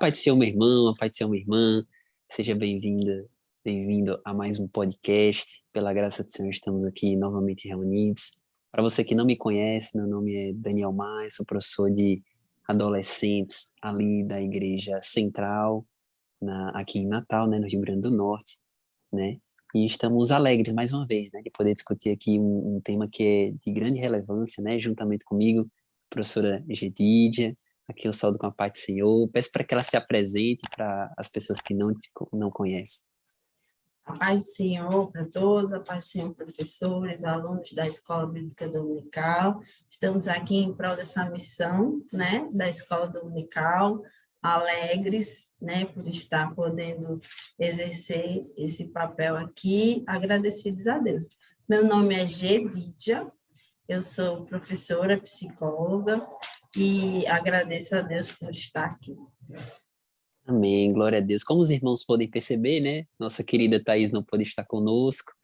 Paz do Senhor, meu irmão, a paz do Senhor, minha irmã, seja bem-vinda, bem-vindo a mais um podcast. Pela graça do Senhor, estamos aqui novamente reunidos. Para você que não me conhece, meu nome é Daniel Maia, sou professor de adolescentes ali da Igreja Central, aqui em Natal, né, no Rio Grande do Norte, né? E estamos alegres, mais uma vez, né, de poder discutir aqui um tema que é de grande relevância, né, juntamente comigo, a professora Gedídia. Aqui eu saúdo com a paz do Senhor. Peço para que ela se apresente para as pessoas que não conhecem. A paz do Senhor para todos, a paz do Senhor, professores, alunos da Escola Bíblica Dominical. Estamos aqui em prol dessa missão, né, da Escola Dominical, alegres, né, por estar podendo exercer esse papel aqui, agradecidos a Deus. Meu nome é Gedídia, eu sou professora, psicóloga, e agradeço a Deus por estar aqui. Amém, glória a Deus. Como os irmãos podem perceber, né, nossa querida Thaís não pôde estar conosco,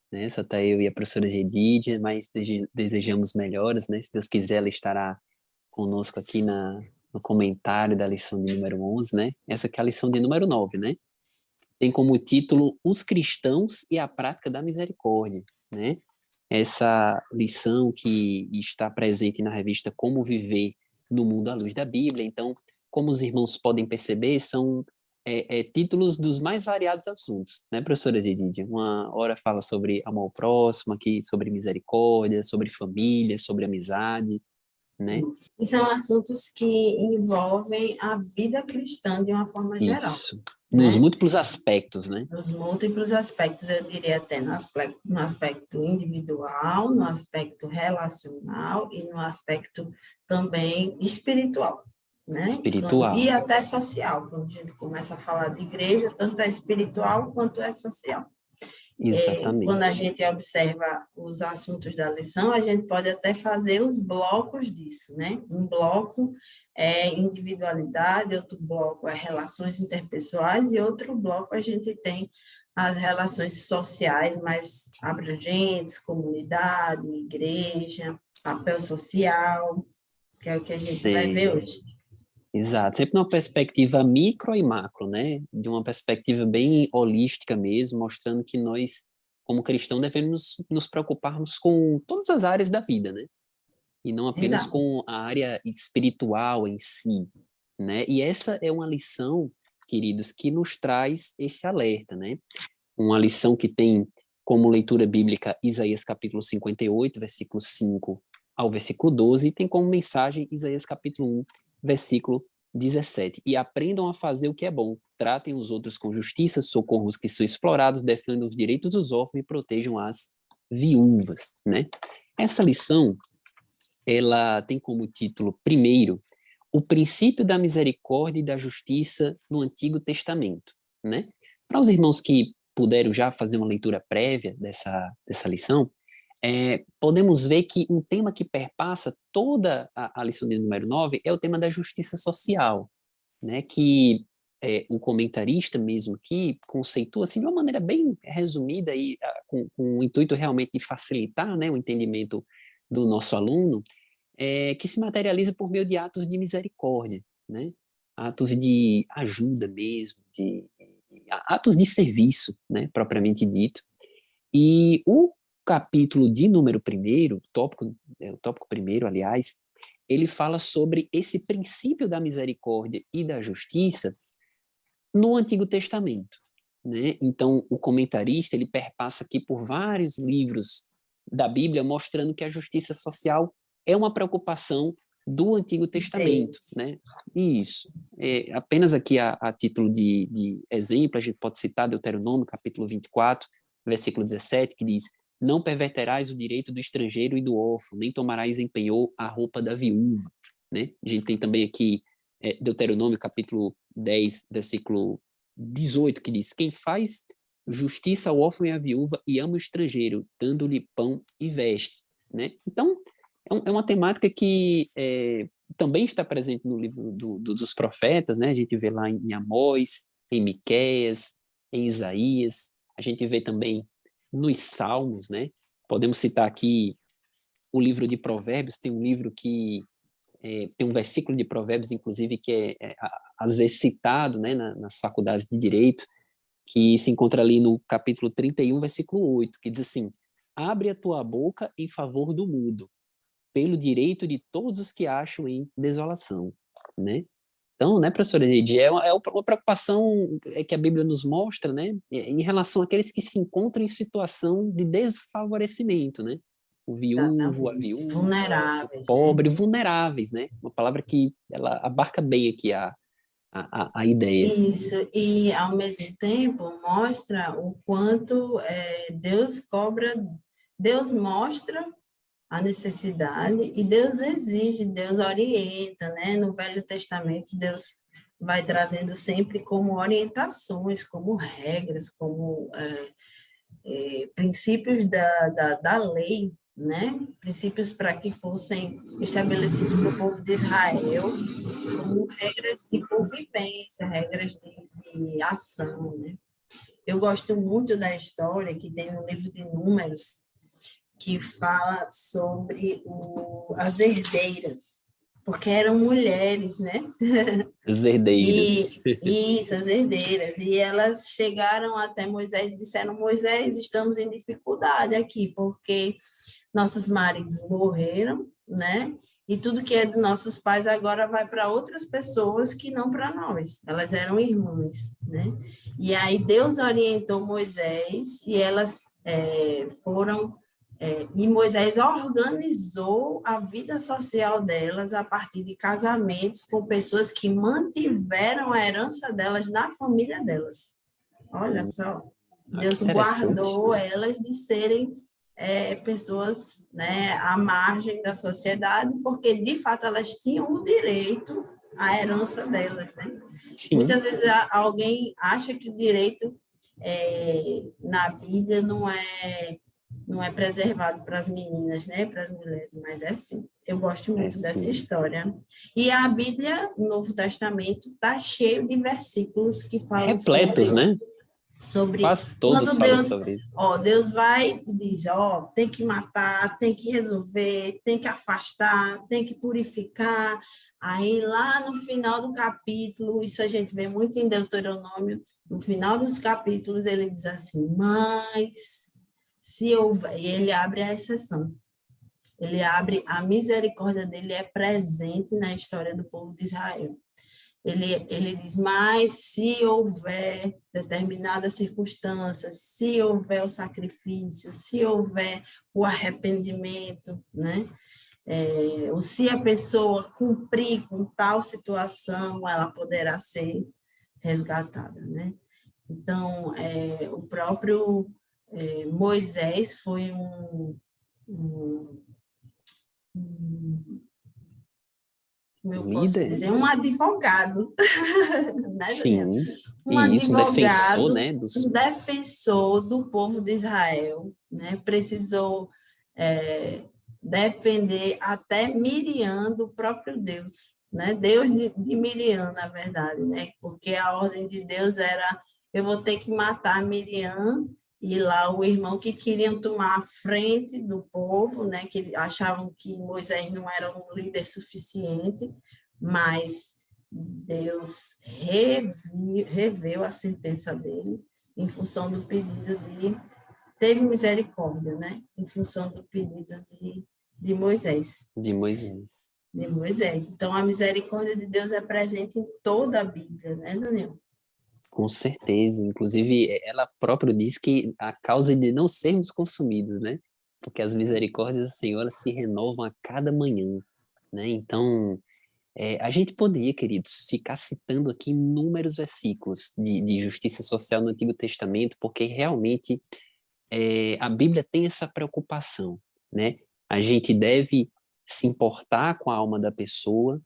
né, só está eu e a professora Gedídia, mas desejamos melhoras, né, se Deus quiser ela estará conosco aqui no comentário da lição de número 11, né, essa que é a lição de número 9, né, tem como título Os Cristãos e a Prática da Misericórdia, né, essa lição que está presente na revista Como Viver no Mundo à Luz da Bíblia. Então, como os irmãos podem perceber, são títulos dos mais variados assuntos, né, professora Gedídia? Uma hora fala sobre amor ao próximo, aqui sobre misericórdia, sobre família, sobre amizade, né? E são assuntos que envolvem a vida cristã de uma forma geral. Isso. Nos né? múltiplos aspectos, né? Nos múltiplos aspectos, eu diria até no aspecto individual, no aspecto relacional e no aspecto também espiritual, né? Espiritual. E até social, quando a gente começa a falar de igreja, tanto é espiritual quanto é social. Quando a Exatamente. gente observa os assuntos da lição, a gente pode até fazer os blocos disso, né? Um bloco é individualidade, outro bloco é relações interpessoais e outro bloco a gente tem as relações sociais mais abrangentes, comunidade, igreja, papel social, que é o que a gente vai ver hoje. Exato, sempre numa perspectiva micro e macro, né? De uma perspectiva bem holística mesmo, mostrando que nós, como cristãos, devemos nos preocuparmos com todas as áreas da vida, né? E não apenas Exato. com a área espiritual em si, né? E essa é uma lição, queridos, que nos traz esse alerta, né? Uma lição que tem como leitura bíblica Isaías capítulo 58, versículo 5 ao versículo 12, e tem como mensagem Isaías capítulo 1, versículo 17. E aprendam a fazer o que é bom, tratem os outros com justiça, socorram os que são explorados, defendam os direitos dos órfãos e protejam as viúvas, né? Essa lição, ela tem como título, primeiro, o princípio da misericórdia e da justiça no Antigo Testamento, né? Para os irmãos que puderam já fazer uma leitura prévia dessa lição, podemos ver que um tema que perpassa toda a lição de número 9 é o tema da justiça social, né, que o comentarista mesmo aqui conceitua assim, de uma maneira bem resumida e com o intuito realmente de facilitar, né, o entendimento do nosso aluno, que se materializa por meio de atos de misericórdia, né, atos de ajuda mesmo, atos de serviço, né, propriamente dito. E o capítulo de número primeiro, o tópico primeiro, aliás, ele fala sobre esse princípio da misericórdia e da justiça no Antigo Testamento, né? Então, o comentarista, ele perpassa aqui por vários livros da Bíblia, mostrando que a justiça social é uma preocupação do Antigo Testamento, né? Isso. Apenas aqui a título de exemplo, a gente pode citar Deuteronômio, capítulo 24, versículo 17, que diz: não perverterás o direito do estrangeiro e do órfão, nem tomarás em penhor a roupa da viúva, né? A gente tem também aqui Deuteronômio, capítulo 10, versículo 18, que diz: quem faz justiça ao órfão e à viúva e ama o estrangeiro, dando-lhe pão e veste, né? Então, é uma temática que também está presente no livro dos profetas, né? A gente vê lá em Amós, em Miqueias, em Isaías, a gente vê também nos Salmos, né? Podemos citar aqui o livro de Provérbios, tem um livro que tem um versículo de Provérbios, inclusive, que às vezes citado, né, nas faculdades de Direito, que se encontra ali no capítulo 31, versículo 8, que diz assim: abre a tua boca em favor do mudo, pelo direito de todos os que acham em desolação, né? Então, né, professora Eide, uma preocupação que a Bíblia nos mostra, né, em relação àqueles que se encontram em situação de desfavorecimento, né? O viúvo, a Exatamente. viúva, o Vulneráveis, né? pobre, vulneráveis, né? Uma palavra que ela abarca bem aqui a ideia. Isso, e ao mesmo tempo mostra o quanto Deus cobra, Deus mostra a necessidade e Deus exige, Deus orienta, né? No Velho Testamento, Deus vai trazendo sempre como orientações, como regras, como princípios da lei, né? Princípios para que fossem estabelecidos para o povo de Israel, como regras de convivência, regras de ação, né? Eu gosto muito da história que tem no livro de Números, que fala sobre as herdeiras, porque eram mulheres, né? As E herdeiras. isso, as herdeiras. E elas chegaram até Moisés e disseram: Moisés, estamos em dificuldade aqui, porque nossos maridos morreram, né? E tudo que é dos nossos pais agora vai para outras pessoas que não para nós. Elas eram irmãs, né? E aí Deus orientou Moisés e elas foram e Moisés organizou a vida social delas a partir de casamentos com pessoas que mantiveram a herança delas na família delas. Olha só, Que Deus interessante. guardou elas de serem pessoas, né, à margem da sociedade, porque de fato elas tinham o direito à herança delas, né? Sim, Muitas vezes alguém acha que o direito na Bíblia não é preservado para as meninas, né, para as mulheres, mas é sim. Eu gosto é muito dessa sim. história. E a Bíblia, o Novo Testamento, está cheio de versículos que falam Repletos, né? sobre Quase todos quando falam Deus, sobre isso. Deus vai e diz, tem que matar, tem que resolver, tem que afastar, tem que purificar. Aí lá no final do capítulo, isso a gente vê muito em Deuteronômio, no final dos capítulos ele diz assim: mas se houver, e ele abre a exceção. Ele abre, a misericórdia dele é presente na história do povo de Israel. Ele diz, mas se houver determinadas circunstâncias, se houver o sacrifício, se houver o arrependimento, né? Ou se a pessoa cumprir com tal situação, ela poderá ser resgatada, né? Então, o próprio Moisés foi um, como eu posso Líder, dizer, um advogado, né, Daniel? sim. Um E isso, um defensor, advogado, né, um dos... defensor do povo de Israel, né? Precisou defender até Miriam do próprio Deus, né? Deus de Miriam, na verdade, né? Porque a ordem de Deus era: eu vou ter que matar Miriam, e lá o irmão que queriam tomar a frente do povo, né? Que achavam que Moisés não era um líder suficiente, mas Deus reveu a sentença dele em função do pedido de... Teve misericórdia, né? Em função do pedido de Moisés. de Moisés. De Moisés. Então, a misericórdia de Deus é presente em toda a Bíblia, né, Daniel? Com certeza. Inclusive, ela própria diz que a causa de não sermos consumidos, né? Porque as misericórdias do Senhor se renovam a cada manhã, né? Então, a gente poderia, queridos, ficar citando aqui inúmeros versículos de justiça social no Antigo Testamento, porque realmente a Bíblia tem essa preocupação, né? A gente deve se importar com a alma da pessoa,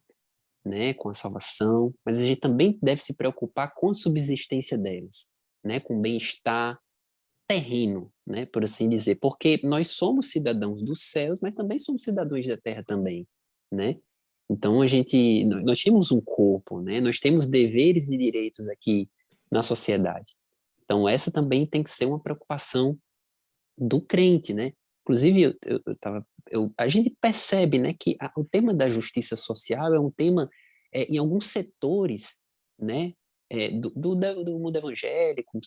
né, com a salvação, mas a gente também deve se preocupar com a subsistência delas, né, com o bem-estar terreno, né, por assim dizer, porque nós somos cidadãos dos céus, mas também somos cidadãos da terra também, né? Então nós temos um corpo, né? Nós temos deveres e direitos aqui na sociedade. Então essa também tem que ser uma preocupação do crente, né? Inclusive, a gente percebe, né, que o tema da justiça social é um tema, em alguns setores, né, do mundo evangélico,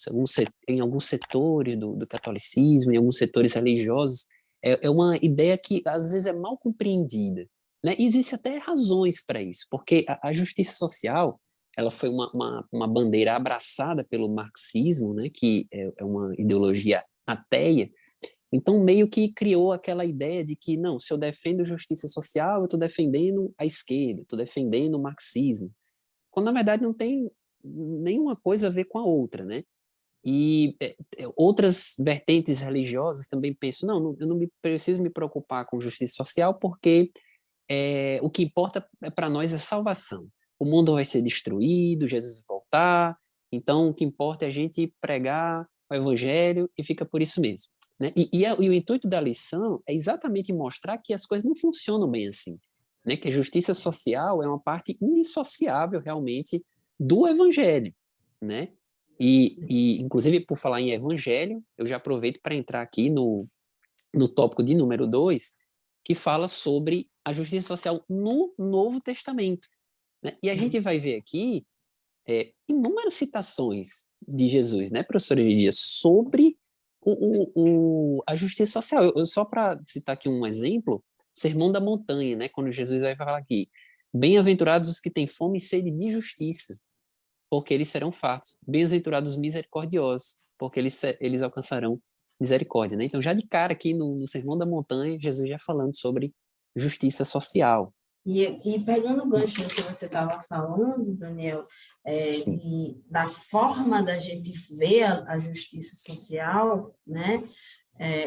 em alguns setores do catolicismo, em alguns setores religiosos, é uma ideia que às vezes é mal compreendida, né? E existe até razões para isso, porque a justiça social, ela foi uma bandeira abraçada pelo marxismo, né, que é uma ideologia ateia. Então, meio que criou aquela ideia de que, não, se eu defendo justiça social, eu estou defendendo a esquerda, estou defendendo o marxismo, quando na verdade não tem nenhuma coisa a ver com a outra, né? E outras vertentes religiosas também pensam, não, eu não preciso me preocupar com justiça social porque o que importa para nós é salvação. O mundo vai ser destruído, Jesus vai voltar, então o que importa é a gente pregar o evangelho e fica por isso mesmo. Né? E o intuito da lição é exatamente mostrar que as coisas não funcionam bem assim, né? Que a justiça social é uma parte indissociável realmente do evangelho, né? Inclusive, por falar em evangelho, eu já aproveito para entrar aqui no tópico de número 2, que fala sobre a justiça social no Novo Testamento. Né? E a gente vai ver aqui inúmeras citações de Jesus, né, professora Lidia, sobre a justiça social. Só para citar aqui um exemplo, o Sermão da Montanha, né, quando Jesus vai falar aqui, bem-aventurados os que têm fome e sede de justiça, porque eles serão fartos. Bem-aventurados os misericordiosos, porque eles alcançarão misericórdia. Né? Então, já de cara aqui no Sermão da Montanha, Jesus já falando sobre justiça social. E pegando o gancho do que você estava falando, Daniel, da forma da gente ver a justiça social, né?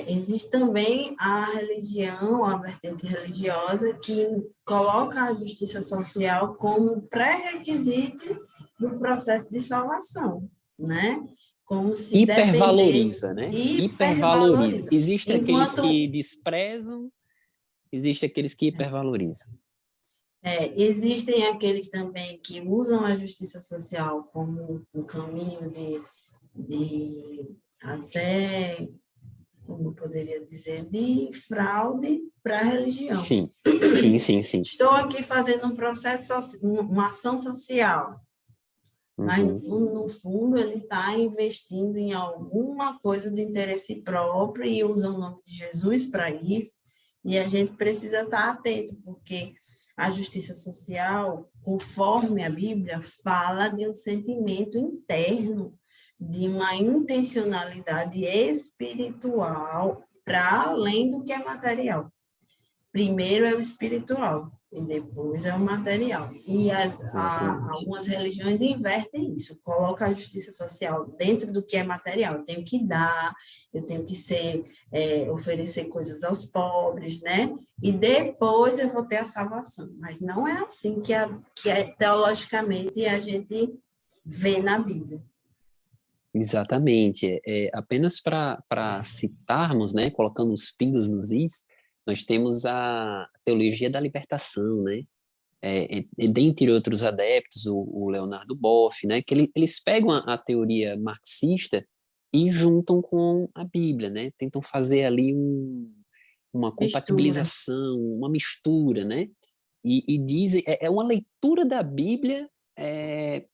Existe também a religião, a vertente religiosa, que coloca a justiça social como pré-requisito do processo de salvação, né? Como se hipervaloriza, né? Hipervaloriza. hipervaloriza. Existem aqueles Enquanto que desprezam, existem aqueles que hipervalorizam. existem aqueles também que usam a justiça social como um caminho de até, como eu poderia dizer, de fraude para a religião. Sim, sim, sim, sim. Estou aqui fazendo um processo, uma ação social, mas no fundo ele está investindo em alguma coisa de interesse próprio e usa o nome de Jesus para isso, e a gente precisa estar atento, porque a justiça social, conforme a Bíblia, fala de um sentimento interno, de uma intencionalidade espiritual para além do que é material. Primeiro é o espiritual e depois é o material. E algumas religiões invertem isso, colocam a justiça social dentro do que é material. Eu tenho que dar, eu tenho que oferecer coisas aos pobres, né? E depois eu vou ter a salvação. Mas não é assim que teologicamente a gente vê na Bíblia. Exatamente. Apenas para citarmos, né, colocando os pingos nos is, nós temos a teologia da libertação, né? Dentre outros adeptos, o Leonardo Boff, né, que eles pegam a teoria marxista e juntam com a Bíblia, né? Tentam fazer ali uma compatibilização, uma mistura, né? E dizem, é uma leitura da Bíblia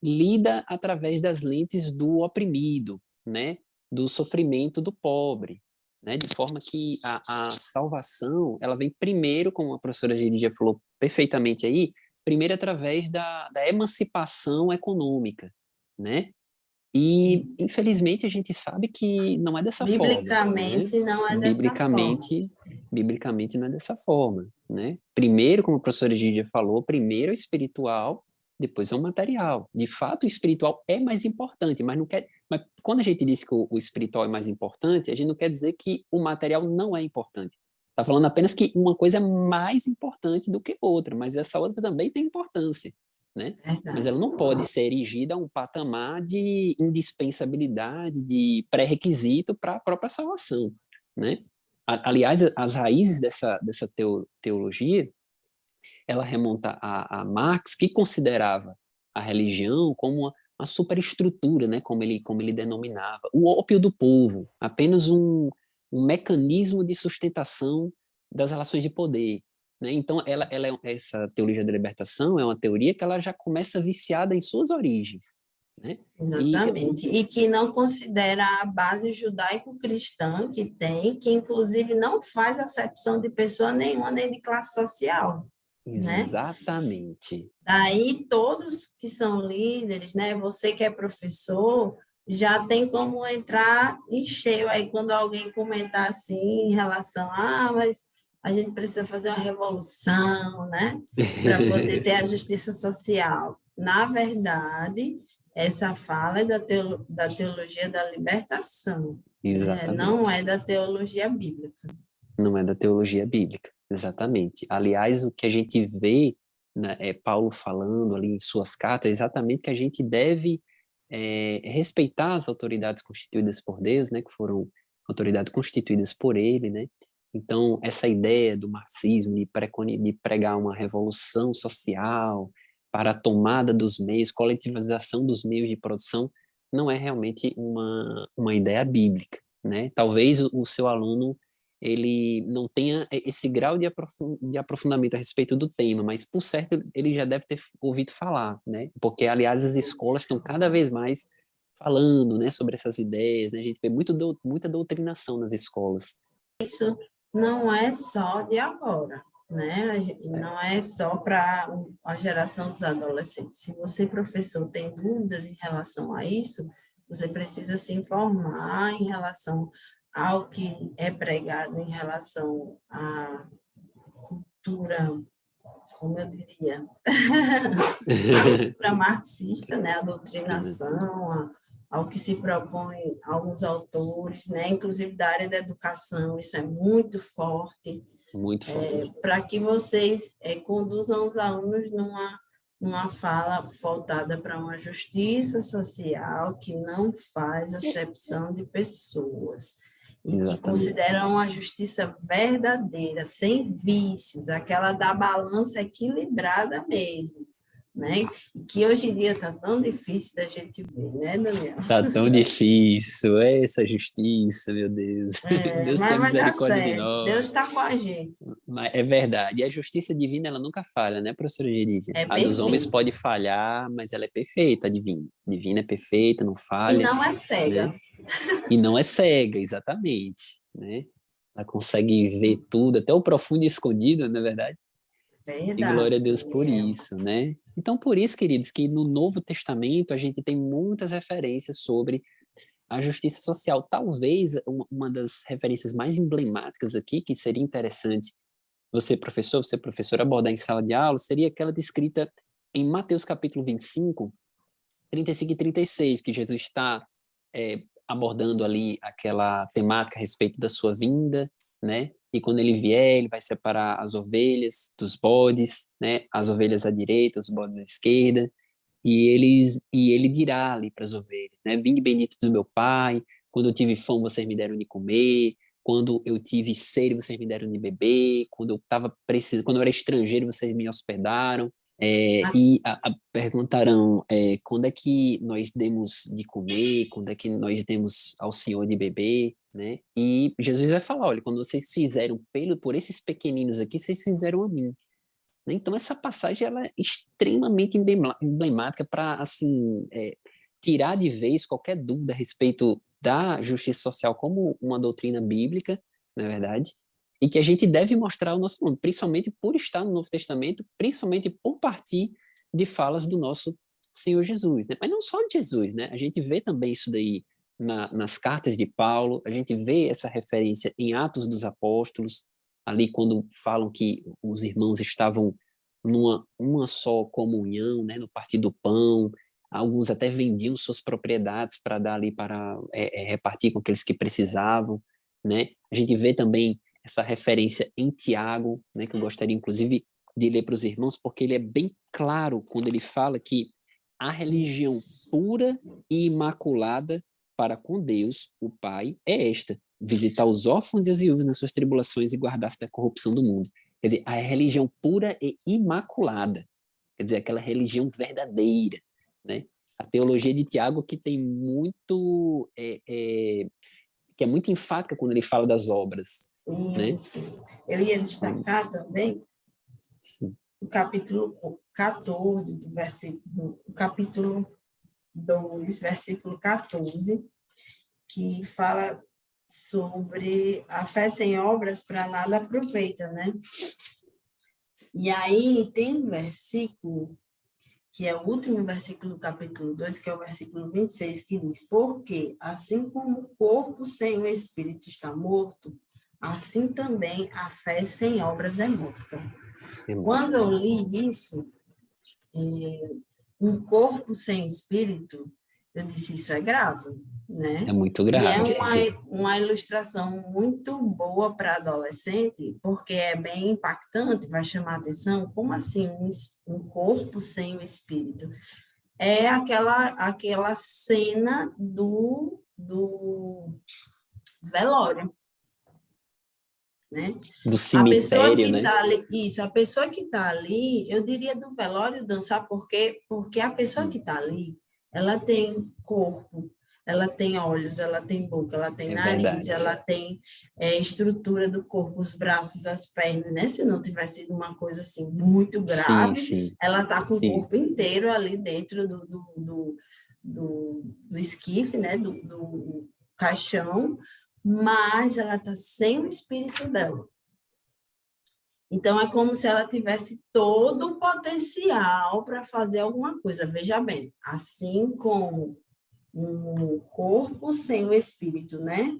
lida através das lentes do oprimido, né? Do sofrimento do pobre, né? De forma que a salvação, ela vem primeiro, como a professora Geridia falou perfeitamente aí, primeiro através da emancipação econômica, né? E, infelizmente, a gente sabe que não é dessa forma. Biblicamente, né? Não é dessa forma. Biblicamente não é dessa forma, né? Primeiro, como a professora Gídia falou, primeiro é o espiritual, depois é o material. De fato, o espiritual é mais importante, mas não quer. Mas quando a gente diz que o espiritual é mais importante, a gente não quer dizer que o material não é importante. Está falando apenas que uma coisa é mais importante do que outra, mas essa outra também tem importância, né? Mas ela não pode ser erigida a um patamar de indispensabilidade, de pré-requisito para a própria salvação, né? Aliás, as raízes dessa teologia, ela remonta a Marx, que considerava a religião como uma superestrutura, né? Como ele denominava, o ópio do povo, apenas um mecanismo de sustentação das relações de poder, né? Então, essa teologia da libertação é uma teoria que ela já começa viciada em suas origens, né? Exatamente. E que não considera a base judaico-cristã que tem, que inclusive não faz acepção de pessoa nenhuma, nem de classe social, né? Exatamente. Daí todos que são líderes, né? Você que é professor, já tem como entrar em cheio aí quando alguém comentar assim em relação mas a gente precisa fazer uma revolução, né? Para poder ter a justiça social. Na verdade, essa fala é da teologia da libertação, né? Não é Exatamente. da teologia bíblica. Não é da teologia bíblica, exatamente. Aliás, o que a gente vê, né, Paulo falando ali em suas cartas, é exatamente que a gente deve respeitar as autoridades constituídas por Deus, né, que foram autoridades constituídas por ele, né? Então, essa ideia do marxismo de pregar uma revolução social para a tomada dos meios, coletivização dos meios de produção, não é realmente uma ideia bíblica, né? Talvez o seu aluno ele não tenha esse grau de aprofundamento a respeito do tema, mas por certo ele já deve ter ouvido falar, né? Porque, aliás, as escolas estão cada vez mais falando, né, sobre essas ideias, né? A gente vê muita doutrinação nas escolas. Isso não é só de agora, né? Não é só para a geração dos adolescentes. Se você, professor, tem dúvidas em relação a isso, você precisa se informar em relação ao que é pregado em relação à cultura, como eu diria, a cultura marxista, né? A doutrinação, ao que se propõe alguns autores, né? Inclusive da área da educação, isso é muito forte, Muito forte. para que vocês conduzam os alunos numa fala voltada para uma justiça social que não faz acepção de pessoas e que Exatamente. consideram a justiça verdadeira, sem vícios, aquela da balança equilibrada mesmo, né? E que hoje em dia está tão difícil da gente ver, né, Daniel? Tá tão difícil, essa justiça, meu Deus. Deus Mas tenha vai dar misericórdia de certo, Deus nós. está com a gente. Mas é verdade. E a justiça divina, ela nunca falha, né, professora Geridia? É A dos homens perfeito. pode falhar, mas ela é perfeita, a divina. A divina é perfeita, não E falha, não é né? cega. E não é cega, exatamente, né? Ela consegue ver tudo, até o profundo e escondido, na verdade. E glória Verdade, a Deus por Daniel. isso, né? Então, por isso, queridos, que no Novo Testamento a gente tem muitas referências sobre a justiça social. Talvez uma das referências mais emblemáticas aqui, que seria interessante você, professor, abordar em sala de aula, seria aquela descrita em Mateus capítulo 25, 35 e 36, que Jesus está abordando ali aquela temática a respeito da sua vinda, né? E quando ele vier, ele vai separar as ovelhas dos bodes, né? As ovelhas à direita, os bodes à esquerda, e ele dirá ali para as ovelhas, né? Vinde bendito do meu Pai, quando eu tive fome, vocês me deram de comer, quando eu tive sede, vocês me deram de beber, quando eu era estrangeiro, vocês me hospedaram. Perguntarão quando é que nós demos de comer, quando é que nós demos ao Senhor de beber, né? E Jesus vai falar, olha, quando vocês fizeram por esses pequeninos aqui, vocês fizeram a mim, né? Então essa passagem ela é extremamente emblemática para assim tirar de vez qualquer dúvida a respeito da justiça social como uma doutrina bíblica, na verdade, e que a gente deve mostrar ao nosso mundo, principalmente por estar no Novo Testamento, principalmente por partir de falas do nosso Senhor Jesus, né? Mas não só de Jesus, né? A gente vê também isso daí nas cartas de Paulo, a gente vê essa referência em Atos dos Apóstolos, ali quando falam que os irmãos estavam numa uma só comunhão, né, no partir do pão, alguns até vendiam suas propriedades para dar ali para repartir com aqueles que precisavam, né? A gente vê também essa referência em Tiago, né, que eu gostaria inclusive de ler para os irmãos, porque ele é bem claro quando ele fala que a religião pura e imaculada para com Deus, o Pai, é esta: visitar os órfãos e as viúvas nas suas tribulações e guardar-se da corrupção do mundo. Quer dizer, a religião pura e imaculada, quer dizer, aquela religião verdadeira, né? A teologia de Tiago que tem muito, que é muito enfática quando ele fala das obras, né? Isso. Eu ia destacar também Sim. o capítulo 14, o capítulo 2, versículo 14, que fala sobre a fé sem obras para nada aproveita, né? E aí tem um versículo, que é o último versículo do capítulo 2, que é o versículo 26, que diz: porque assim como o corpo sem o espírito está morto, assim também a fé sem obras é morta. Quando eu li isso, um corpo sem espírito, eu disse, isso é grave, né? É muito E é grave. uma ilustração muito boa para adolescente, porque é bem impactante, vai chamar a atenção. Como assim um corpo sem o espírito? É aquela cena do velório, né? Do A pessoa que cemitério, né? está ali, isso, a pessoa que está ali, eu diria do velório dançar, porque a pessoa que está ali, ela tem corpo, ela tem olhos, ela tem boca, ela tem É nariz, verdade. ela tem estrutura do corpo, os braços, as pernas, né? Se não tivesse sido uma coisa assim muito Sim, grave, sim, ela está com o sim. corpo inteiro ali dentro do esquife, né? Do caixão, mas ela está sem o espírito dela. Então, é como se ela tivesse todo o potencial para fazer alguma coisa. Veja bem, assim como um corpo sem o espírito, né?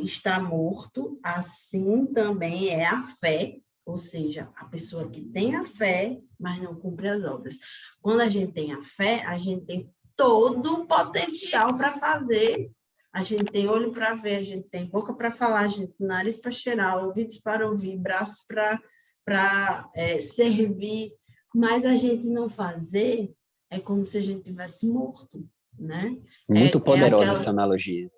Está morto, assim também é a fé, ou seja, a pessoa que tem a fé, mas não cumpre as obras. Quando a gente tem a fé, a gente tem todo o potencial para fazer. A gente tem olho para ver, a gente tem boca para falar, a gente tem nariz para cheirar, ouvidos para ouvir, braços para servir, mas a gente não fazer é como se a gente tivesse morto, né? Muito É poderosa essa aquela analogia.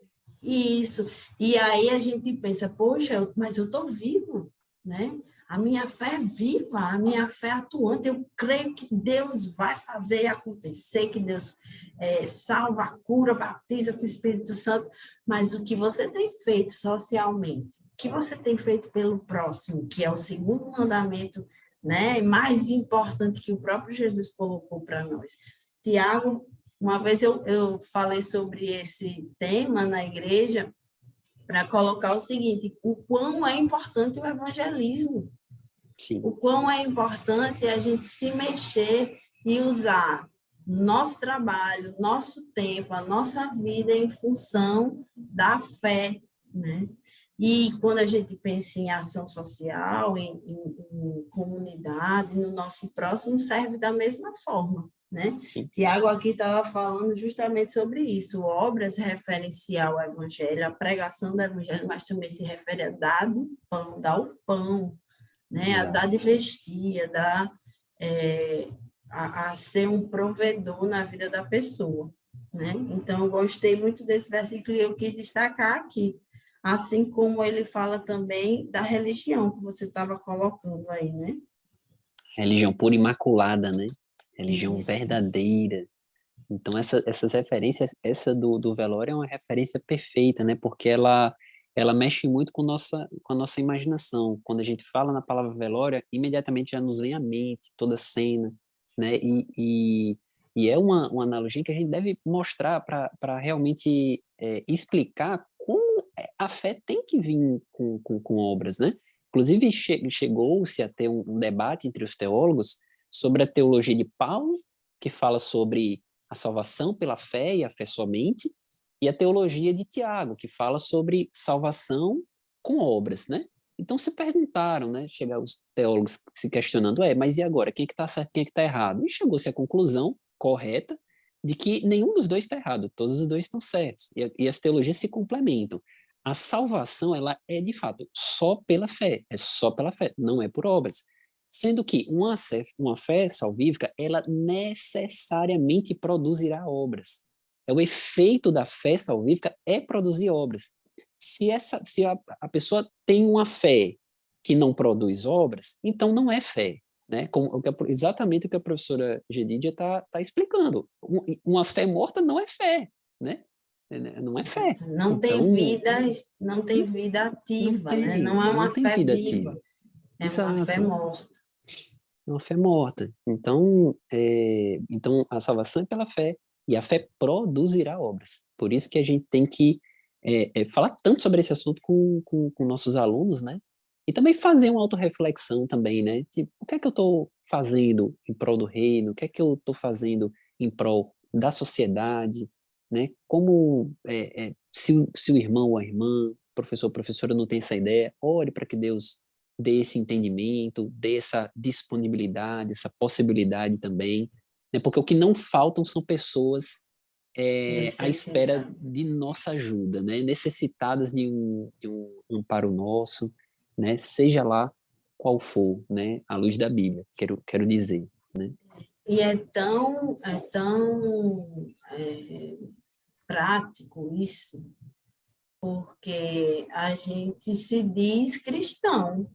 isso. E aí a gente pensa, poxa, mas eu estou vivo, né? A minha fé é viva, a minha fé é atuante. Eu creio que Deus vai fazer acontecer, que Deus salva, cura, batiza com o Espírito Santo. Mas o que você tem feito socialmente, o que você tem feito pelo próximo, que é o segundo mandamento, né? Mais importante que o próprio Jesus colocou para nós. Tiago, uma vez eu falei sobre esse tema na igreja para colocar o seguinte: o quão é importante o evangelismo, Sim. o quão é importante a gente se mexer e usar nosso trabalho, nosso tempo, a nossa vida em função da fé, né? E quando a gente pensa em ação social, em comunidade, no nosso próximo, serve da mesma forma, né? Sim. Tiago aqui estava falando justamente sobre isso. Obras referem-se ao evangelho, a pregação do evangelho, mas também se refere a dar o pão, né? A dar de vestir, a ser um provedor na vida da pessoa, né? Então, eu gostei muito desse versículo e eu quis destacar aqui, assim como ele fala também da religião que você estava colocando aí, né? Religião pura e imaculada, né? Religião Isso. verdadeira. Então, essas referências, essa do velório é uma referência perfeita, né? Porque ela mexe muito com a nossa imaginação. Quando a gente fala na palavra velório, imediatamente já nos vem à mente toda a cena, né? E é uma analogia que a gente deve mostrar para realmente explicar como a fé tem que vir com obras, né? Inclusive, chegou-se a ter um debate entre os teólogos sobre a teologia de Paulo, que fala sobre a salvação pela fé e a fé somente, e a teologia de Tiago, que fala sobre salvação com obras, né? Então se perguntaram, né? Chegaram os teólogos se questionando, mas e agora? Quem é que está certo, quem é que está errado? E chegou-se à conclusão correta de que nenhum dos dois está errado, todos os dois estão certos, e as teologias se complementam. A salvação, ela é de fato só pela fé, é só pela fé, não é por obras. Sendo que uma fé salvífica, ela necessariamente produzirá obras. O efeito da fé salvífica é produzir obras. Se a pessoa tem uma fé que não produz obras, então não é fé. Né? Exatamente o que a professora Gedidia está explicando. Uma fé morta não é fé. Né? Não é fé. Não tem Então, vida, não tem vida não ativa, né? tem, Não é não uma tem fé vida viva, ativa. é uma fé Exato. morta. É uma fé morta. Então, então a salvação é pela fé, e a fé produzirá obras. Por isso que a gente tem que falar tanto sobre esse assunto com nossos alunos, né? E também fazer uma autorreflexão também, né? Tipo, o que é que eu estou fazendo em prol do reino? O que é que eu estou fazendo em prol da sociedade, né? Como, se o irmão ou a irmã, professor ou professora não tem essa ideia, ore para que Deus dê esse entendimento, dê essa disponibilidade, essa possibilidade também, né? Porque o que não faltam são pessoas à espera Necessidade. de nossa ajuda, né? Necessitadas de um amparo nosso, né? Seja lá qual for, né? À luz da Bíblia, quero dizer, né? E é tão prático isso, porque a gente se diz cristão.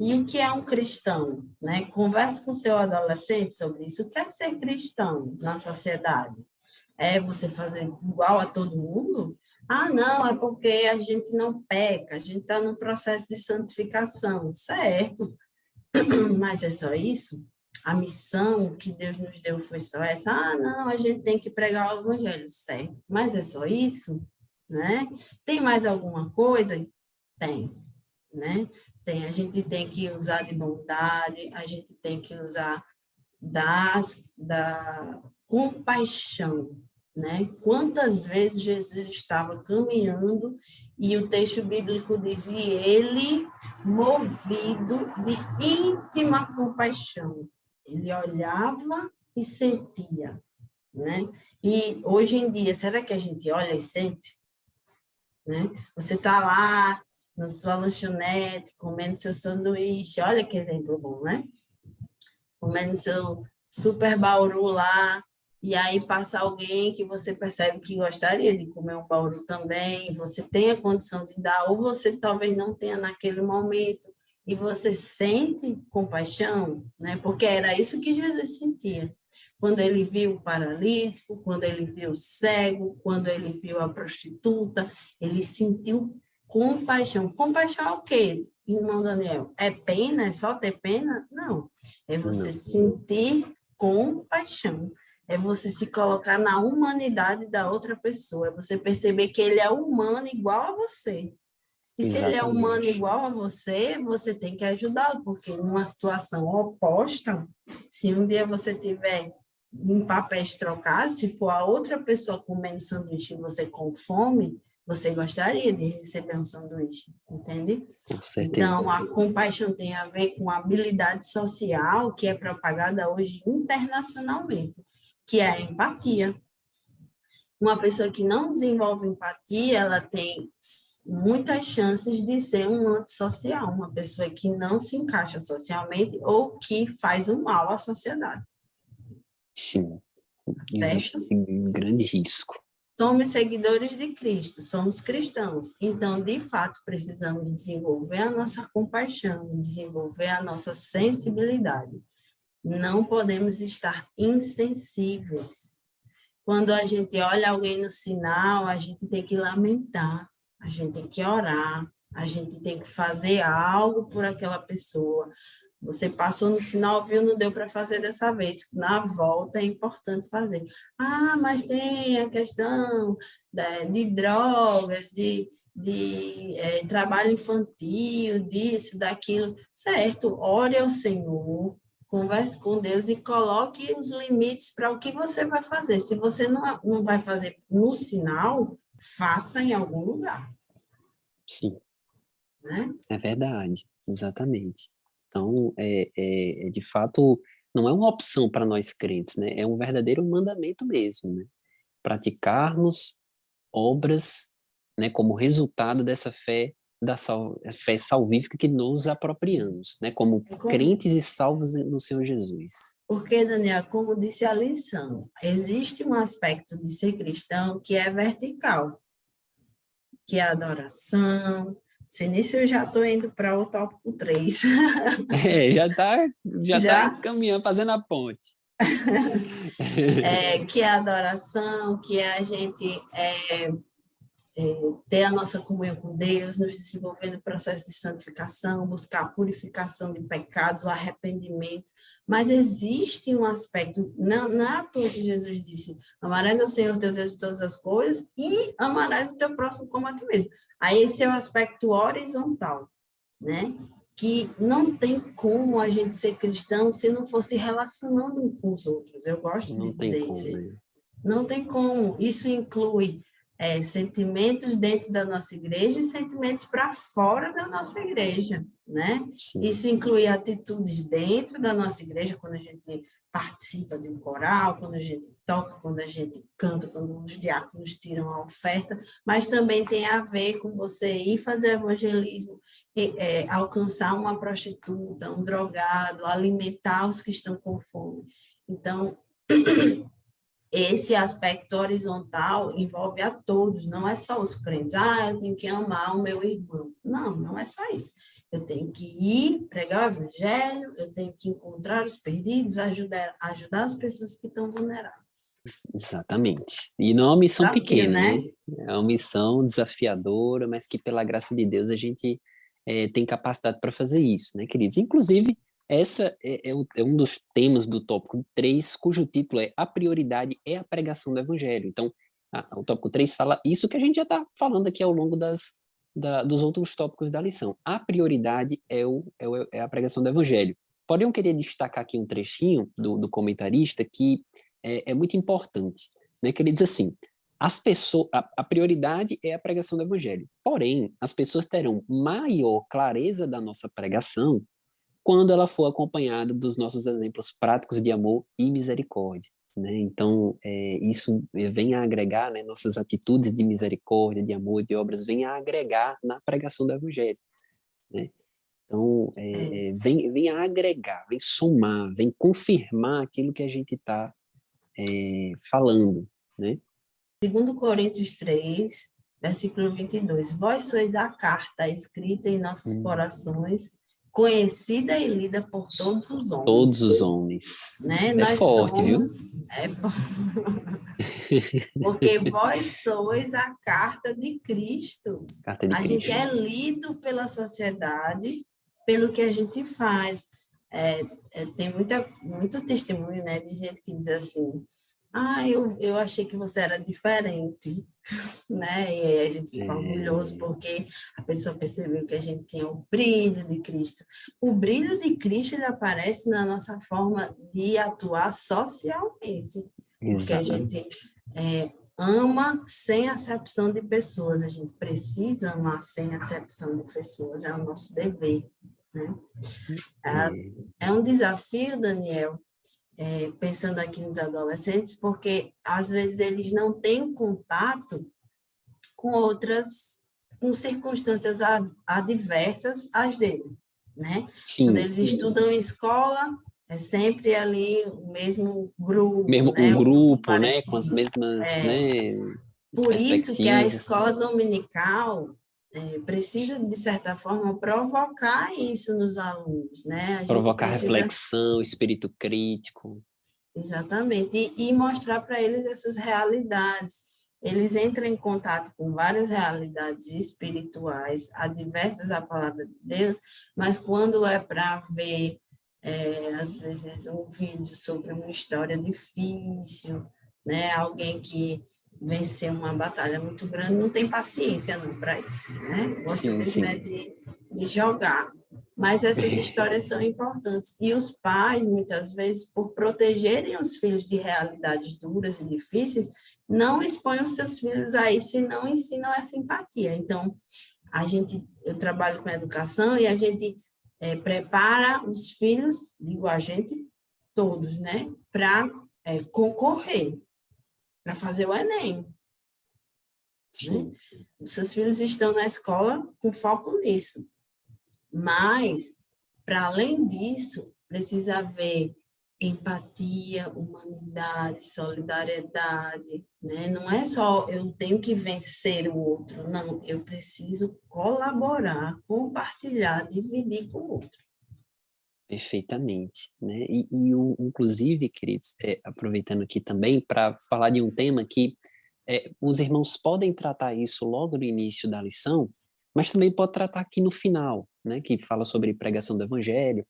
E o que é um cristão? Né? Converse com seu adolescente sobre isso. O que é ser cristão na sociedade? É você fazer igual a todo mundo? Ah, não, é porque a gente não peca, a gente está no processo de santificação, certo? Mas é só isso? A missão que Deus nos deu foi só essa? Ah, não, a gente tem que pregar o evangelho, certo? Mas é só isso? Né? Tem mais alguma coisa? Tem, né? Tem, a gente tem que usar de bondade, a gente tem que usar da compaixão, né? Quantas vezes Jesus estava caminhando e o texto bíblico diz, e ele, movido de íntima compaixão, ele olhava e sentia, né? E hoje em dia, será que a gente olha e sente? Né? Você está lá na sua lanchonete, comendo seu sanduíche, olha que exemplo bom, né? Comendo seu super bauru lá, e aí passa alguém que você percebe que gostaria de comer um bauru também, você tem a condição de dar, ou você talvez não tenha naquele momento, e você sente compaixão, né? Porque era isso que Jesus sentia. Quando ele viu o paralítico, quando ele viu o cego, quando ele viu a prostituta, ele sentiu compaixão. Compaixão é o quê, irmão Daniel? É pena? É só ter pena? Não. É você Não, sentir compaixão. É você se colocar na humanidade da outra pessoa. É você perceber que ele é humano igual a você. E se ele é humano exatamente. igual a você, você tem que ajudá-lo, porque numa situação oposta, se um dia você tiver em papéis trocados, se for a outra pessoa comendo sanduíche e você com fome, você gostaria de receber um sanduíche, entende? Com Então, certeza. a compaixão tem a ver com a habilidade social que é propagada hoje internacionalmente, que é a empatia. Uma pessoa que não desenvolve empatia, ela tem muitas chances de ser um antissocial, uma pessoa que não se encaixa socialmente ou que faz o mal à sociedade, Sim, existe certo? sim um grande risco. Somos seguidores de Cristo, somos cristãos. Então, de fato, precisamos desenvolver a nossa compaixão, desenvolver a nossa sensibilidade. Não podemos estar insensíveis. Quando a gente olha alguém no sinal, a gente tem que lamentar, a gente tem que orar, a gente tem que fazer algo por aquela pessoa. Você passou no sinal, viu, não deu para fazer dessa vez. Na volta é importante fazer. Ah, mas tem a questão de drogas, de trabalho infantil, disso, daquilo. Certo, ore ao Senhor, converse com Deus e coloque os limites para o que você vai fazer. Se você não vai fazer no sinal, faça em algum lugar, Sim, né? é verdade, exatamente. Então, de fato, não é uma opção para nós crentes, né? É um verdadeiro mandamento mesmo, né? Praticarmos obras, né, como resultado dessa fé, fé salvífica que nos apropriamos, né? Como É como, crentes e salvos no Senhor Jesus. porque, Daniel, como disse a lição, existe um aspecto de ser cristão que é vertical, que é a adoração. Nisso eu já estou indo para o tópico 3. Já tá Já encaminhando, fazendo a ponte. que é a adoração, que é a gente ter a nossa comunhão com Deus, nos desenvolver no processo de santificação, buscar a purificação de pecados, o arrependimento. Mas existe um aspecto, não é à toa que Jesus disse, amarás ao Senhor teu Deus de todas as coisas e amarás o teu próximo como a ti mesmo. Aí esse é o aspecto horizontal, né? Que não tem como a gente ser cristão se não fosse relacionando com os outros. Eu gosto de dizer isso. Né? Não tem como. Isso inclui sentimentos dentro da nossa igreja e sentimentos para fora da nossa igreja, né? Sim. Isso inclui atitudes dentro da nossa igreja, quando a gente participa de um coral, quando a gente toca, quando a gente canta, quando os diáconos tiram a oferta, mas também tem a ver com você ir fazer evangelismo, alcançar uma prostituta, um drogado, alimentar os que estão com fome. Então, esse aspecto horizontal envolve a todos, não é só os crentes. Eu tenho que amar o meu irmão. Não, não é só isso. Eu tenho que ir pregar o evangelho, eu tenho que encontrar os perdidos, ajudar as pessoas que estão vulneráveis. Exatamente. E não é uma missão Desafio, pequena, né? É uma missão desafiadora, mas que pela graça de Deus a gente tem capacidade para fazer isso, né, queridos? Inclusive, essa é um dos temas do tópico 3, cujo título é A Prioridade é a Pregação do Evangelho. Então, o tópico 3 fala isso que a gente já está falando aqui ao longo dos outros tópicos da lição. A prioridade é a pregação do Evangelho. Porém, eu queria destacar aqui um trechinho do comentarista que é muito importante, né? Que ele diz assim, a prioridade é a pregação do Evangelho. Porém, as pessoas terão maior clareza da nossa pregação quando ela for acompanhada dos nossos exemplos práticos de amor e misericórdia, né? Então, isso vem a agregar, né? Nossas atitudes de misericórdia, de amor, de obras, vem a agregar na pregação do Evangelho, né? Então, vem a agregar, vem somar, vem confirmar aquilo que a gente está falando, né? 2 Coríntios 3, versículo 22. Vós sois a carta escrita em nossos corações, conhecida e lida por todos os homens. Todos os homens. Né? Nós forte, somos, viu? Porque vós sois a carta de Cristo. Carta de Cristo. Gente é lido pela sociedade, pelo que a gente faz. Tem muito testemunho, né, de gente que diz assim, eu achei que você era diferente, né? E aí a gente fica orgulhoso porque a pessoa percebeu que a gente tinha o brilho de Cristo. O brilho de Cristo, ele aparece na nossa forma de atuar socialmente. Porque a gente ama sem acepção de pessoas, a gente precisa amar sem acepção de pessoas, é o nosso dever, né? É um desafio, Daniel, pensando aqui nos adolescentes, porque às vezes eles não têm contato com circunstâncias adversas às dele, né? Sim. Quando eles estudam em escola, é sempre ali o mesmo grupo, mesmo né? Um grupo, né? Com as mesmas, Por isso que a escola dominical precisa, de certa forma, provocar isso nos alunos, né? Provocar reflexão, espírito crítico. Exatamente, e mostrar para eles essas realidades. Eles entram em contato com várias realidades espirituais, adversas à palavra de Deus, mas quando é para ver, às vezes, um vídeo sobre uma história difícil, né? Alguém que venceu uma batalha muito grande, não tem paciência para isso, né? Gosta mesmo de jogar. Mas essas histórias são importantes. E os pais, muitas vezes, por protegerem os filhos de realidades duras e difíceis, não expõem os seus filhos a isso e não ensinam essa empatia. Então, eu trabalho com educação e a gente prepara os filhos, digo a gente, todos, né, para concorrer, para fazer o Enem. Né? Os seus filhos estão na escola com foco nisso. Mas, para além disso, precisa haver empatia, humanidade, solidariedade, né? Não é só eu tenho que vencer o outro, não, eu preciso colaborar, compartilhar, dividir com o outro. Perfeitamente, né? Inclusive, queridos, aproveitando aqui também para falar de um tema que os irmãos podem tratar isso logo no início da lição, mas também pode tratar aqui no final, né, que fala sobre pregação do evangelho.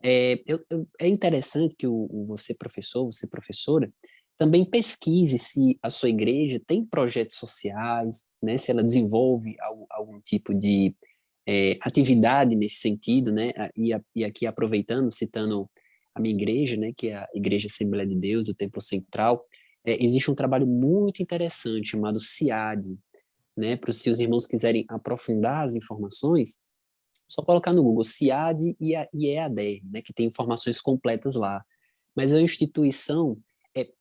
É interessante que você professor, você professora, também pesquise se a sua igreja tem projetos sociais, né, se ela desenvolve algum tipo de atividade nesse sentido, né, e aqui aproveitando, citando a minha igreja, né, que é a Igreja Assembleia de Deus, do Templo Central, existe um trabalho muito interessante chamado CIAD, né, para os seus irmãos quiserem aprofundar as informações, só colocar no Google CIAD e EAD, né, que tem informações completas lá. Mas é uma instituição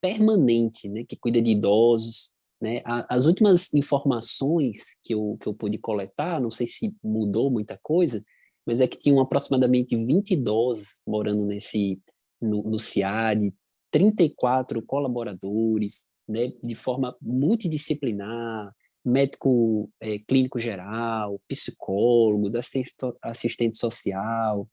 permanente, né, que cuida de idosos, né? As últimas informações que eu pude coletar, não sei se mudou muita coisa, mas é que tinham aproximadamente 20 idosos morando no CIAD, 34 colaboradores, né, de forma multidisciplinar, médico clínico geral, psicólogos, assistente social,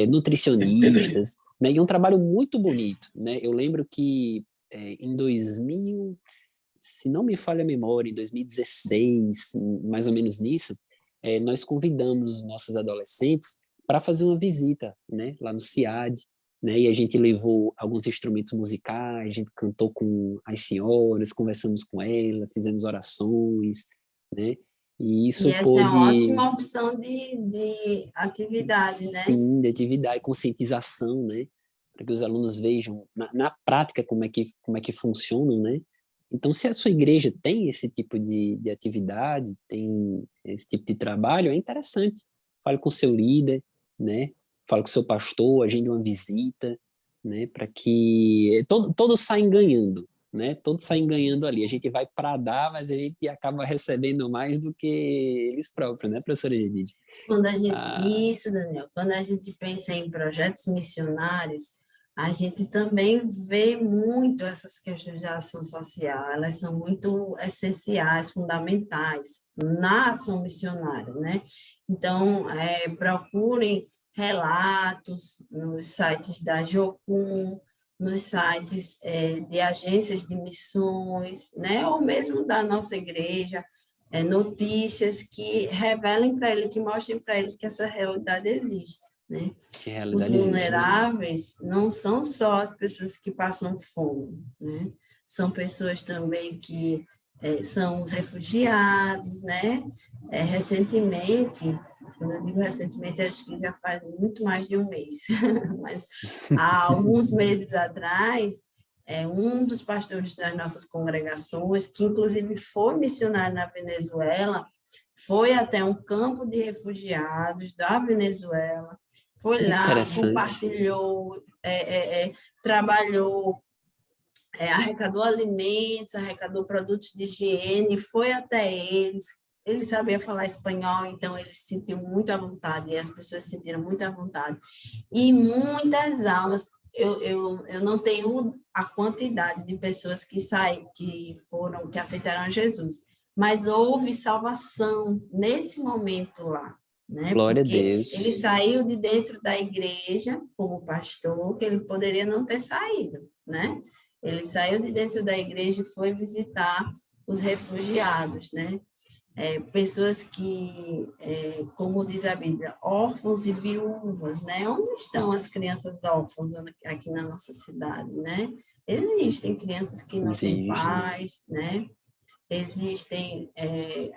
nutricionistas, né, e um trabalho muito bonito, né? Eu lembro que em 2000, se não me falha a memória, em 2016, mais ou menos nisso, nós convidamos os nossos adolescentes para fazer uma visita, né, lá no CIAD, né, e a gente levou alguns instrumentos musicais, a gente cantou com as senhoras, conversamos com elas, fizemos orações, né, e E isso essa é uma pôde, ótima opção de atividade, né? sim, de atividade, conscientização, né, para que os alunos vejam na prática como é que funcionam, né. Então, se a sua igreja tem esse tipo de atividade, tem esse tipo de trabalho, é interessante. Fale com o seu líder, né? Fale com o seu pastor, agende uma visita, né? Para que todos saem ganhando, né? Todos saem ganhando ali. A gente vai para dar, mas a gente acaba recebendo mais do que eles próprios, né, professora Edith? Isso, Daniel, quando a gente pensa em projetos missionários, a gente também vê muito essas questões de ação social, elas são muito essenciais, fundamentais na ação missionária, né? Então, procurem relatos nos sites da Jocum, nos sites de agências de missões, né? Ou mesmo da nossa igreja, notícias que revelem para ele, que mostrem para ele que essa realidade existe, né? Que Os realidade existe. vulneráveis não são só as pessoas que passam fome, né? São pessoas também que são os refugiados, né? Recentemente, quando eu digo recentemente, acho que já faz muito mais de um mês, mas há alguns meses atrás, um dos pastores das nossas congregações, que inclusive foi missionário na Venezuela, foi até um campo de refugiados da Venezuela, foi lá, Interessante. compartilhou, trabalhou, arrecadou alimentos, arrecadou produtos de higiene, foi até eles. Ele sabia falar espanhol, então ele se sentiu muito à vontade, e as pessoas se sentiram muito à vontade. E muitas almas, eu não tenho a quantidade de pessoas que que aceitaram Jesus, mas houve salvação nesse momento lá, né? Glória a Porque ele Deus. saiu de dentro da igreja como pastor, que ele poderia não ter saído, né? Ele saiu de dentro da igreja e foi visitar os refugiados, né? Pessoas que, como diz a Bíblia, órfãos e viúvas, né? Onde estão as crianças órfãs aqui na nossa cidade, né? Existem crianças que não têm Existe. pais, né? Existem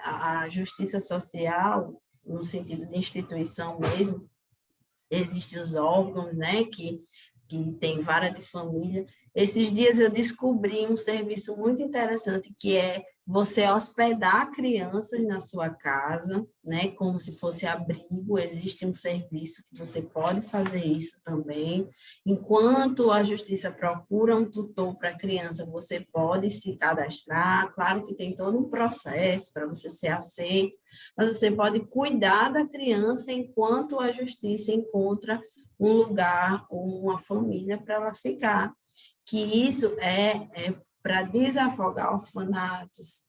a justiça social, no sentido de instituição mesmo, existem os órgãos, né, que tem vara de família. Esses dias eu descobri um serviço muito interessante, que é você hospedar crianças na sua casa, né, como se fosse abrigo. Existe um serviço que você pode fazer isso também. Enquanto a justiça procura um tutor para a criança, você pode se cadastrar. Claro que tem todo um processo para você ser aceito, mas você pode cuidar da criança enquanto a justiça encontra um lugar ou uma família para ela ficar. Que isso é para desafogar orfanatos.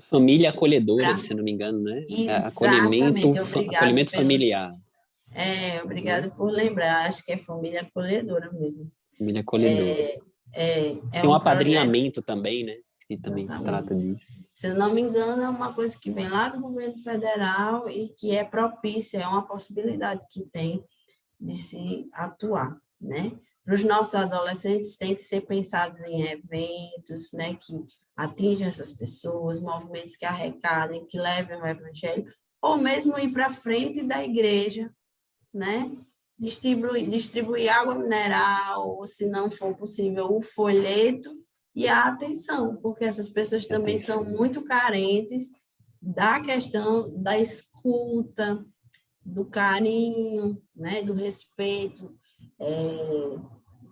Família acolhedora, se não me engano, né? Exatamente, obrigado Acolhimento familiar. Né? obrigado por lembrar, acho que é família acolhedora mesmo. Família acolhedora. É Tem um um projeto, apadrinhamento também, né? que também Exatamente. trata disso. Se eu não me engano, é uma coisa que vem lá do governo federal e que é propícia, é uma possibilidade que tem de se atuar, né? Para os nossos adolescentes, tem que ser pensados em eventos, né, que atinjam essas pessoas, movimentos que arrecadem, que levem o evangelho, ou mesmo ir para frente da igreja, né? Distribuir água mineral, ou se não for possível, o folheto e a atenção, porque essas pessoas também são Atenção. muito carentes da questão da escuta, do carinho, né, do respeito.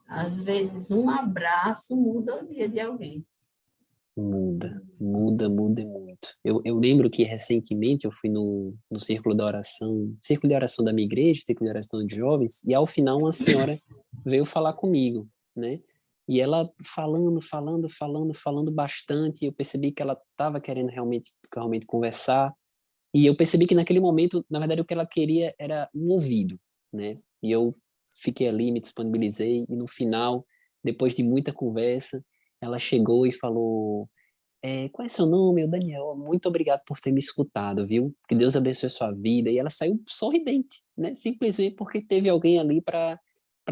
Às vezes, um abraço muda o dia de alguém. Muda, muda, muda e muito. Eu lembro que recentemente eu fui no círculo de oração da minha igreja, círculo de oração de jovens, e ao final uma senhora veio falar comigo, né? E ela falando bastante, eu percebi que ela estava querendo realmente conversar, e eu percebi que naquele momento, na verdade, o que ela queria era um ouvido, né? E eu fiquei ali, me disponibilizei, e no final, depois de muita conversa, ela chegou e falou: qual é seu nome? Eu, Daniel, muito obrigado por ter me escutado, viu? Que Deus abençoe a sua vida. E ela saiu sorridente, né? Simplesmente porque teve alguém ali para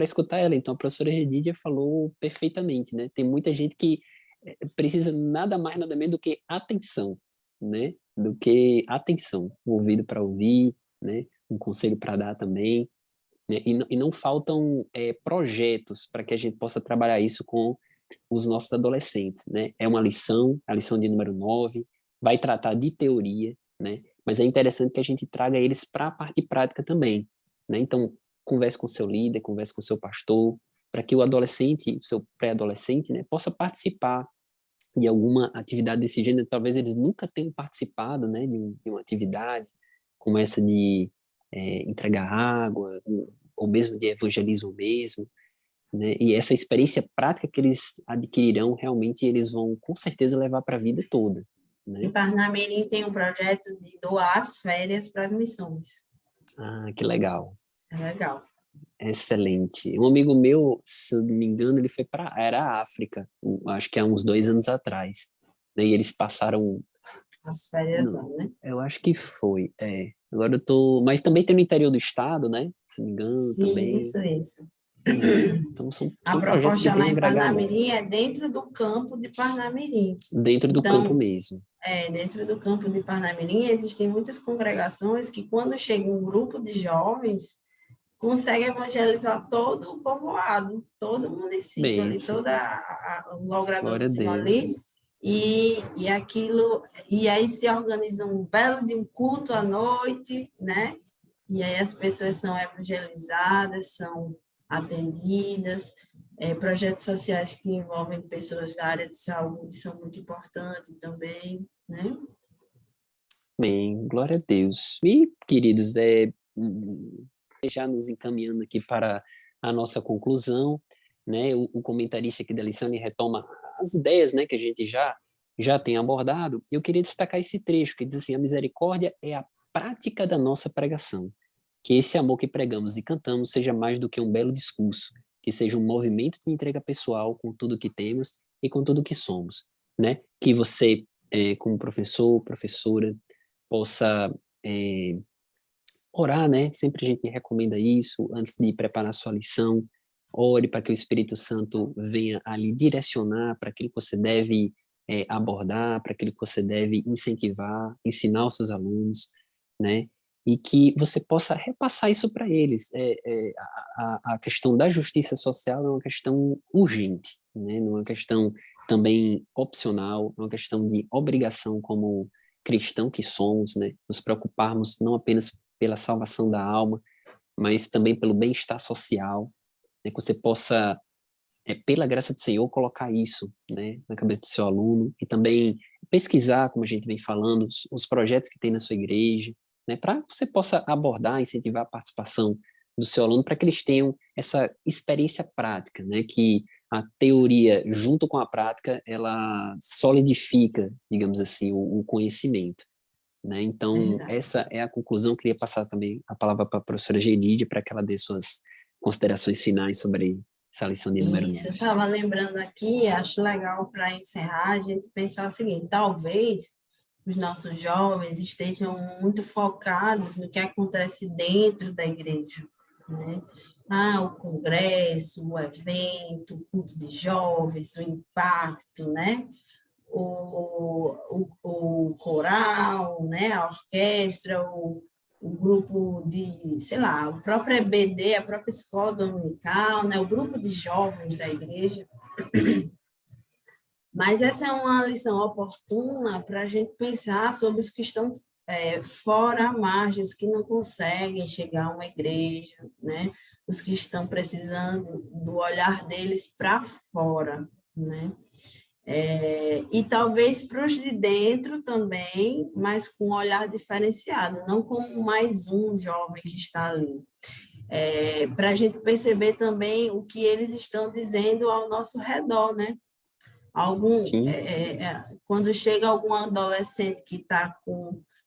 escutar ela. Então, a professora Redídia falou perfeitamente, né? Tem muita gente que precisa nada mais, nada menos do que atenção, né? Do que atenção, um ouvido para ouvir, né? Um conselho para dar também, né? E não faltam projetos para que a gente possa trabalhar isso com os nossos adolescentes, né? É uma lição, a lição de número 9, vai tratar de teoria, né? Mas é interessante que a gente traga eles para a parte prática também, né? Então, converse com o seu líder, converse com o seu pastor, para que o adolescente, o seu pré-adolescente, né, possa participar de alguma atividade desse gênero. Talvez eles nunca tenham participado, né, de uma atividade como essa de entregar água, ou mesmo de evangelismo mesmo, né? E essa experiência prática que eles adquirirão, realmente eles vão com certeza levar para a vida toda, Em né? Parnamirim tem um projeto de doar as férias para as missões. Ah, que legal. É legal. Excelente. Um amigo meu, se eu não me engano, ele foi para era a África, acho que há uns 2 anos atrás, né? E eles passaram, As férias lá, não, né? eu acho que foi, Agora eu tô, mas também tem no interior do estado, né? Se não me engano, também. Isso. Então são A projetos que proposta lá vêm em agregar Parnamirim muito é dentro do campo de Parnamirim. dentro do campo Então, mesmo. dentro do campo de Parnamirim, existem muitas congregações que, quando chega um grupo de jovens, consegue evangelizar todo o povoado, todo o município ali, Bênção. toda o Glória a logradourzinho ali, Deus. e aquilo, e aí se organiza um belo de um culto à noite, né? E aí as pessoas são evangelizadas, são atendidas, projetos sociais que envolvem pessoas da área de saúde são muito importantes também, né? Bem, glória a Deus. E, queridos, já nos encaminhando aqui para a nossa conclusão, né? O comentarista aqui da lição ele retoma as ideias, né, que a gente já tem abordado. Eu queria destacar esse trecho que diz assim: a misericórdia é a prática da nossa pregação. Que esse amor que pregamos e cantamos seja mais do que um belo discurso, que seja um movimento de entrega pessoal com tudo que temos e com tudo que somos, né? Que você, como professor, professora, possa orar, né? Sempre a gente recomenda isso antes de preparar a sua lição. Ore para que o Espírito Santo venha ali direcionar para aquilo que você deve abordar, para aquilo que você deve incentivar, ensinar os seus alunos, né? E que você possa repassar isso para eles. A questão da justiça social é uma questão urgente, né? Não é uma questão também opcional, é uma questão de obrigação como cristão que somos, né? Nos preocuparmos não apenas pela salvação da alma, mas também pelo bem-estar social, né? Que você possa, pela graça do Senhor, colocar isso, né, na cabeça do seu aluno e também pesquisar, como a gente vem falando, os projetos que tem na sua igreja, né, para que você possa abordar, incentivar a participação do seu aluno para que eles tenham essa experiência prática, né, que a teoria junto com a prática ela solidifica, digamos assim, o conhecimento, né? Então, Verdade. essa é a conclusão. Eu queria passar também a palavra para a professora Genide para que ela dê suas considerações finais essa lição de número 9. Isso, eu estava lembrando aqui, acho legal para encerrar, a gente pensar o seguinte, talvez os nossos jovens estejam muito focados no que acontece dentro da igreja, né? O congresso, o evento, o culto de jovens, o impacto, né? O coral, né? A orquestra, o grupo de, sei lá, o próprio EBD, a própria escola dominical, né? O grupo de jovens da igreja. Mas essa é uma lição oportuna para a gente pensar sobre os que estão fora à margem, os que não conseguem chegar a uma igreja, né? Os que estão precisando do olhar deles para fora, né? E talvez para os de dentro também, mas com um olhar diferenciado, não como mais um jovem que está ali. Para a gente perceber também o que eles estão dizendo ao nosso redor, né? Quando chega algum adolescente que está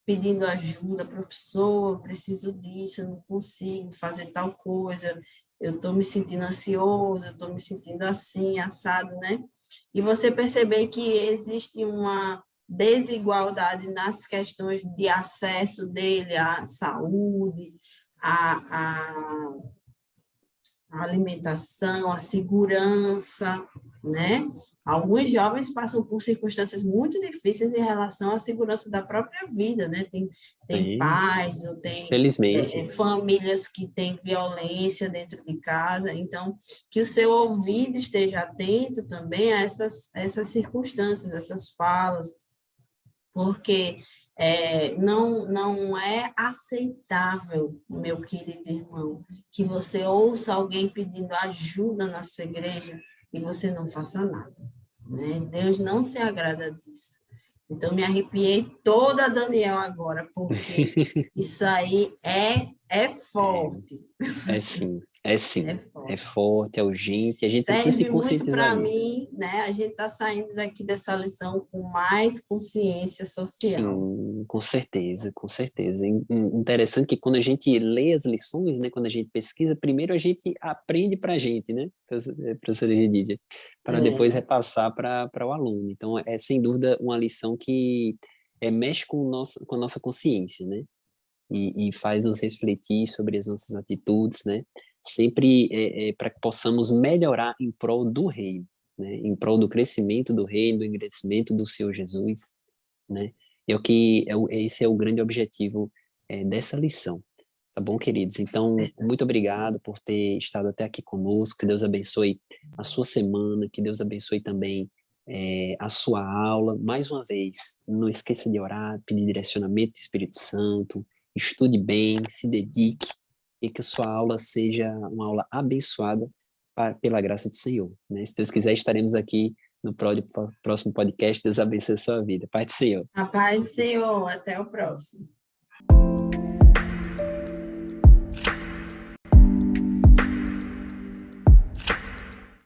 pedindo ajuda, professor, eu preciso disso, eu não consigo fazer tal coisa, eu estou me sentindo ansioso, eu estou me sentindo assim, assado, né? E você perceber que existe uma desigualdade nas questões de acesso dele à saúde, à alimentação, à segurança, né? Alguns jovens passam por circunstâncias muito difíceis em relação à segurança da própria vida, né? Tem pais, ou tem famílias que têm violência dentro de casa, então, que o seu ouvido esteja atento também a essas circunstâncias, essas falas, porque não é aceitável, meu querido irmão, que você ouça alguém pedindo ajuda na sua igreja e você não faça nada, né? Deus não se agrada disso. Então, me arrepiei toda, Daniel, agora, porque isso aí é forte. É sim, é sim. forte. É forte, é urgente, a gente precisa se conscientizar muito para disso. mim, né? A gente está saindo daqui dessa lição com mais consciência social. Sim, com certeza, com certeza. Interessante que quando a gente lê as lições, né, quando a gente pesquisa, primeiro a gente aprende para a gente, né, professora Edília, para depois repassar para o aluno. Então, é sem dúvida uma lição que mexe com a nossa consciência, né, e faz nos refletir sobre as nossas atitudes, né, sempre para que possamos melhorar em prol do reino, né, em prol do crescimento do reino, do engrandecimento do Senhor Jesus, né? Esse é o grande objetivo dessa lição, tá bom, queridos? Então, muito obrigado por ter estado até aqui conosco, que Deus abençoe a sua semana, que Deus abençoe também a sua aula. Mais uma vez, não esqueça de orar, pedir direcionamento do Espírito Santo, estude bem, se dedique, e que a sua aula seja uma aula abençoada pela graça do Senhor, né? Se Deus quiser, estaremos aqui no próximo podcast. Deus abençoe a sua vida. Paz do Senhor. A paz do Senhor. Até o próximo.